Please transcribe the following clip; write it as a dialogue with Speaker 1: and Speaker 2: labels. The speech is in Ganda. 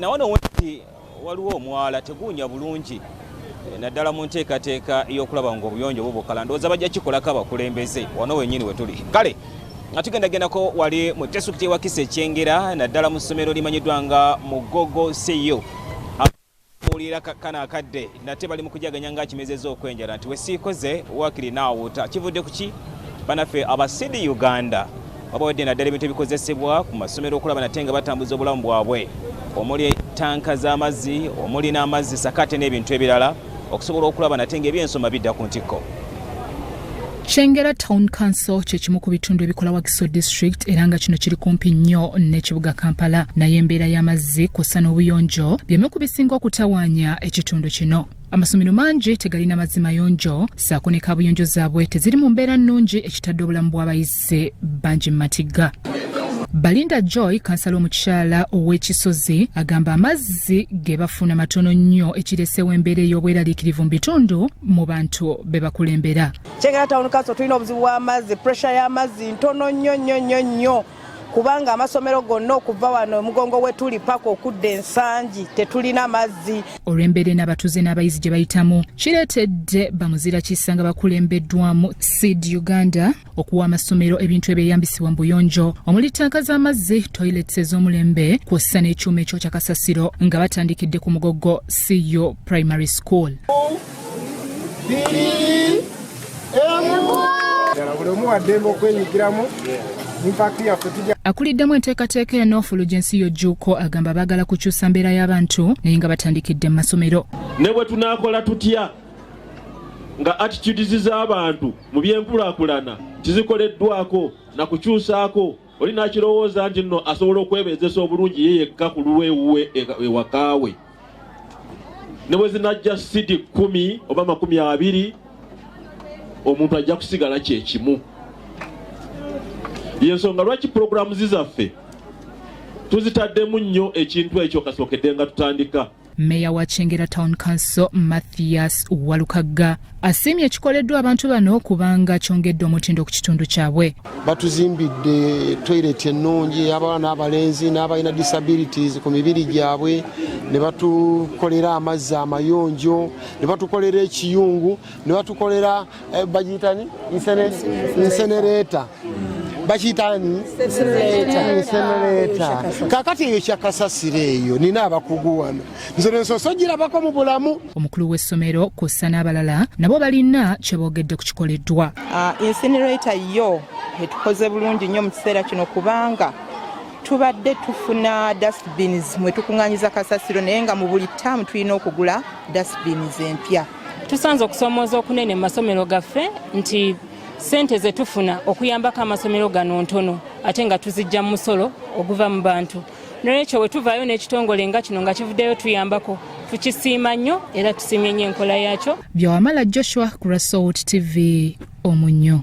Speaker 1: Nawana wenti waliwo omwala tegunya bulungi naddala mu nteekateeka y'okulaba ng'obuyonjo bubukala ndowooza bajja kikolako abakulembeze wano wenyini we tuli kale nga tugendagendako wali mu disitulikiti ewa Kiso Ekyengera naddala mu ssomero limanyiddwa nga Mugogo Seyo abuulira kakkana akadde nate bali mu kujaganya nga kimezezza okwenjala nti wesiikoze waakiri naawuuta kivudde ku ki banaffe abasidi Uganda babawadde naddala ebintu ebikozesebwa ku masomero okulaba nate nga batambuza obulamu bwabwe omuli tanka z'amazzi omuli n'amazzi sakate n'ebintu ebirala okusobola okulaba nate ng'ebyensoma bidda ku ntikko.
Speaker 2: Kyengera Town Council kye kimu ku bitundu ebikola wa Kiso District era nga kino kiri kumpi nnyo n'ekibuga Kampala naye embeera y'amazzi kw'ossa n'obuyonjo by'emu ku bisinga okutawaanya ekitundu kino. Amasomero mangi tegalina mazzi mayonjo ssaako ne kaabuyonjo zaabwe teziri mu mbeera nnungi ekitadde obulamu bw'abayizi bangi mu matigga. Balinda Joy kansala omukyala ow'ekisozi agamba amazzi ge bafuna matono nnyo ekireseewo embeera ey'obweraliikirivu mu bitundu mu bantu be bakulembera.
Speaker 3: Kyengera Town Council tulina obuzibu bw'amazzi, pressure y'amazzi ntono nnyo kubanga amasomero gonna okuva wano omugongo we tuli paka okudda ensangi tetulina mazzi. Olw'embeera n'abatuuze n'abayizi gye bayitamu kireetedde bamuzira kisa nga bakulembeddwamu Seed Uganda okuwa amasomero ebintu ebyeyambisibwa mu buyonjo omuli tanka z'amazzi, toilets ez'omulembe kw'ossa n'ekyuma ekyo kya kasasiro nga batandikidde ku Mugogo CU Primary School. Akuliddemu enteekateeka ya North Lugensi Yojuko agamba baagala kukyusa mbeera y'abantu naye nga batandikidde mu masomero.
Speaker 4: Ne bwe tunaakola tutya nga attitudes z'abantu mu byenkulaakulana tizikoleddwako na kukyusaako oli n'akirowooza nti nno asobola okwebeezesa obulungi ye yekka ku lulwe ewakaawe. Ne bwe zinajja siti 10 oba 20 omuntu ajja kusigala kyekimu. Yensonga lwaki programu zizaffe tuzitaddemu nnyo ekintu ekyo kasookedde nga tutandika.
Speaker 2: Meya wa Kyengera Town Council Matthias Walukagga asiimye ekikoleddwa abantu bano kubanga kyongedde omutindo ku kitundu kyabwe.
Speaker 5: Batuzimbidde toilet ennungi abaana abalenzi n'abalina disabilities ku mibiri gyabwe ne batukolera amazzi amayonjo ne batukolera ekiyungu ne batukolera bagiyitani incinerator bakitani incinerator kakati eyo kyakasasira eyo nina abakugu wano nze nensoso girabako mu bulamu.
Speaker 2: Omukulu w'essomero kw'ossa n'abalala nabo balina kye boogedde ku kikoleddwa.
Speaker 3: Incinerator yo etukoze bulungi nnyo mu kiseera kino kubanga tubadde tufuna dustbins mwe tukuŋŋaanyiza kasasiro naye nga mu buli ttaamu tulina okugula dustbins empya.
Speaker 6: Tusanze okusomooza okunene mu masomero gaffe nti sente ze tufuna okuyambako amasomero gano ntono ate nga tuzijja mu musolo oguva mu bantu. N'ekyo bwe tuvaayo n'ekitongole nga kino nga kivuddeyo tuyambako tukisiima nnyo era tusiimye nnyo enkola yaakyo.
Speaker 2: Byawamala Joshua ku Rasort TV Omunyo.